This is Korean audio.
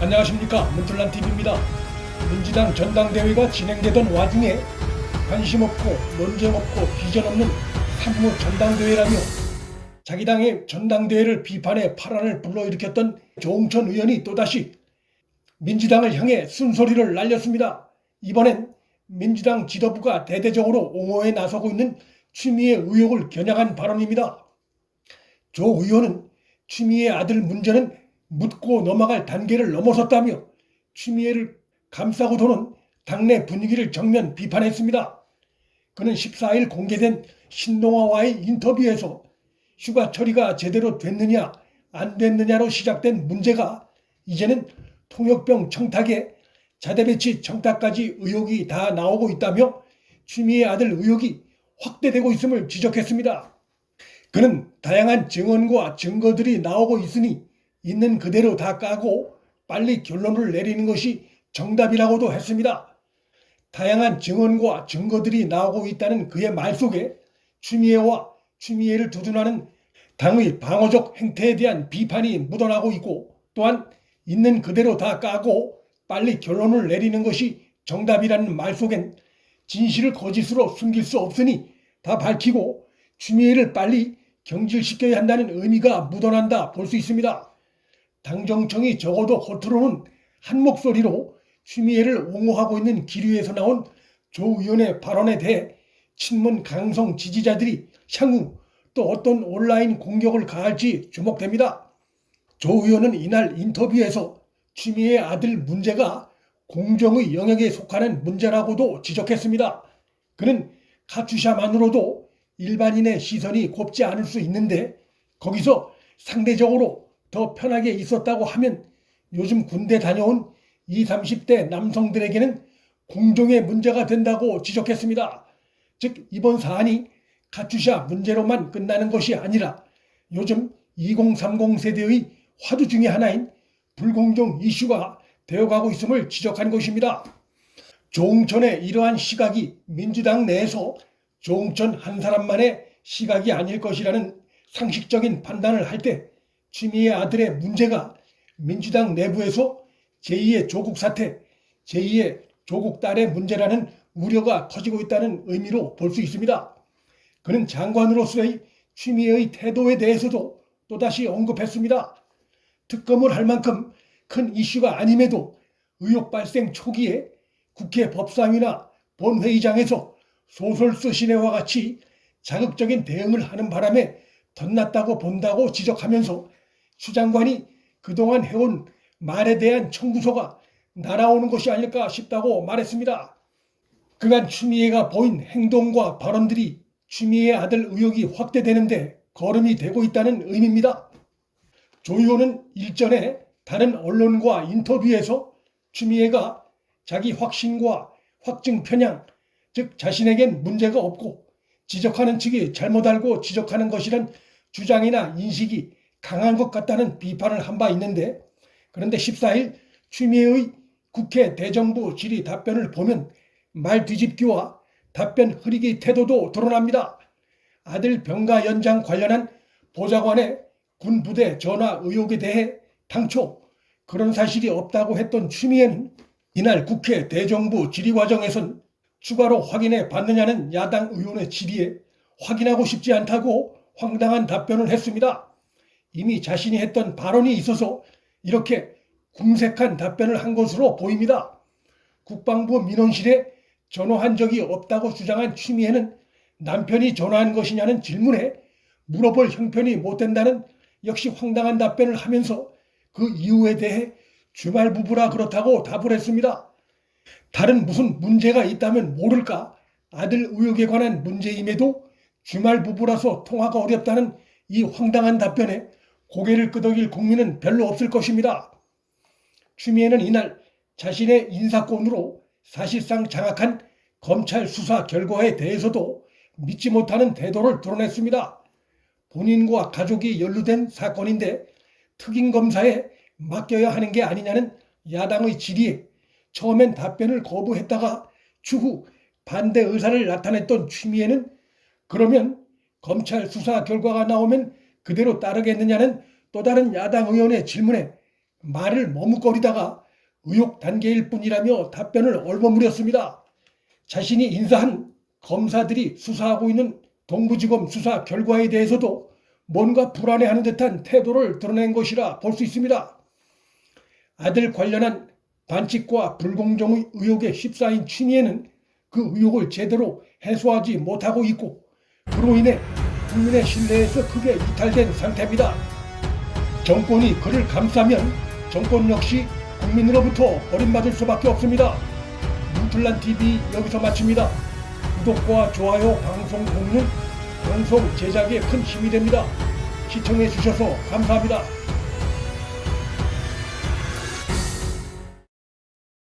안녕하십니까, 문틀란TV입니다. 민주당 전당대회가 진행되던 와중에 관심 없고 논쟁 없고 비전 없는 산무 전당대회라며 자기 당의 전당대회를 비판해 파란을 불러일으켰던 조응천 의원이 또다시 민주당을 향해 쓴소리를 날렸습니다. 이번엔 민주당 지도부가 대대적으로 옹호에 나서고 있는 추미애 의혹을 겨냥한 발언입니다. 조 의원은 추미애 아들 문제는 묻고 넘어갈 단계를 넘어섰다며 추미애를 감싸고 도는 당내 분위기를 정면 비판했습니다. 그는 14일 공개된 신동아와의 인터뷰에서 휴가 처리가 제대로 됐느냐 안 됐느냐로 시작된 문제가 이제는 통역병 청탁에 자대배치 청탁까지 의혹이 다 나오고 있다며 추미애 아들 의혹이 확대되고 있음을 지적했습니다. 그는 다양한 증언과 증거들이 나오고 있으니 있는 그대로 다 까고 빨리 결론을 내리는 것이 정답이라고도 했습니다. 다양한 증언과 증거들이 나오고 있다는 그의 말 속에 추미애와 추미애를 두둔하는 당의 방어적 행태에 대한 비판이 묻어나고 있고, 또한 있는 그대로 다 까고 빨리 결론을 내리는 것이 정답이라는 말 속엔 진실을 거짓으로 숨길 수 없으니 다 밝히고 추미애를 빨리 경질시켜야 한다는 의미가 묻어난다 볼 수 있습니다. 당정청이 적어도 겉으로는 한 목소리로 추미애를 옹호하고 있는 기류에서 나온 조 의원의 발언에 대해 친문 강성 지지자들이 향후 또 어떤 온라인 공격을 가할지 주목됩니다. 조 의원은 이날 인터뷰에서 추미애 아들 문제가 공정의 영역에 속하는 문제라고도 지적했습니다. 그는 카투샤만으로도 일반인의 시선이 곱지 않을 수 있는데 거기서 상대적으로 더 편하게 있었다고 하면 요즘 군대 다녀온 20, 30대 남성들에게는 공정의 문제가 된다고 지적했습니다. 즉 이번 사안이 카투샤 문제로만 끝나는 것이 아니라 요즘 2030 세대의 화두 중의 하나인 불공정 이슈가 되어가고 있음을 지적한 것입니다. 조응천의 이러한 시각이 민주당 내에서 조응천 한 사람만의 시각이 아닐 것이라는 상식적인 판단을 할 때 추미애 아들의 문제가 민주당 내부에서 제2의 조국 사태, 제2의 조국 딸의 문제라는 우려가 커지고 있다는 의미로 볼 수 있습니다. 그는 장관으로서의 추미애의 태도에 대해서도 또다시 언급했습니다. 특검을 할 만큼 큰 이슈가 아님에도 의혹 발생 초기에 국회 법사위나 본회의장에서 소설 쓰시네와 같이 자극적인 대응을 하는 바람에 덧났다고 본다고 지적하면서 추 장관이 그동안 해온 말에 대한 청구서가 날아오는 것이 아닐까 싶다고 말했습니다. 그간 추미애가 보인 행동과 발언들이 추미애 아들 의혹이 확대되는데 거름이 되고 있다는 의미입니다. 조 의원은 일전에 다른 언론과 인터뷰에서 추미애가 자기 확신과 확증 편향, 즉 자신에겐 문제가 없고 지적하는 측이 잘못 알고 지적하는 것이란 주장이나 인식이 강한 것 같다는 비판을 한 바 있는데, 그런데 14일 추미애의 국회 대정부 질의 답변을 보면 말 뒤집기와 답변 흐리기 태도도 드러납니다. 아들 병가 연장 관련한 보좌관의 군부대 전화 의혹에 대해 당초 그런 사실이 없다고 했던 추미애는 이날 국회 대정부 질의 과정에선 추가로 확인해 받느냐는 야당 의원의 질의에 확인하고 싶지 않다고 황당한 답변을 했습니다. 이미 자신이 했던 발언이 있어서 이렇게 궁색한 답변을 한 것으로 보입니다. 국방부 민원실에 전화한 적이 없다고 주장한 추미애는 남편이 전화한 것이냐는 질문에 물어볼 형편이 못 된다는 역시 황당한 답변을 하면서 그 이유에 대해 주말 부부라 그렇다고 답을 했습니다. 다른 무슨 문제가 있다면 모를까? 아들 의혹에 관한 문제임에도 주말 부부라서 통화가 어렵다는 이 황당한 답변에 고개를 끄덕일 국민은 별로 없을 것입니다. 추미애는 이날 자신의 인사권으로 사실상 장악한 검찰 수사 결과에 대해서도 믿지 못하는 태도를 드러냈습니다. 본인과 가족이 연루된 사건인데 특임검사에 맡겨야 하는 게 아니냐는 야당의 질의에 처음엔 답변을 거부했다가 추후 반대 의사를 나타냈던 추미애는 그러면 검찰 수사 결과가 나오면 그대로 따르겠느냐는 또 다른 야당 의원의 질문에 말을 머뭇거리다가 의혹 단계일 뿐이라며 답변을 얼버무렸습니다. 자신이 인사한 검사들이 수사하고 있는 동부지검 수사 결과에 대해서도 뭔가 불안해하는 듯한 태도를 드러낸 것이라 볼 수 있습니다. 아들 관련한 반칙과 불공정 의혹에 휩싸인 추미애는 그 의혹을 제대로 해소하지 못하고 있고 그로 인해 국민의 신뢰에서 크게 이탈된 상태입니다. 정권이 그를 감싸면 정권 역시 국민으로부터 버림받을 수밖에 없습니다. 문틀란TV 여기서 마칩니다. 구독과 좋아요, 방송 공유는 방송 제작에 큰 힘이 됩니다. 시청해 주셔서 감사합니다.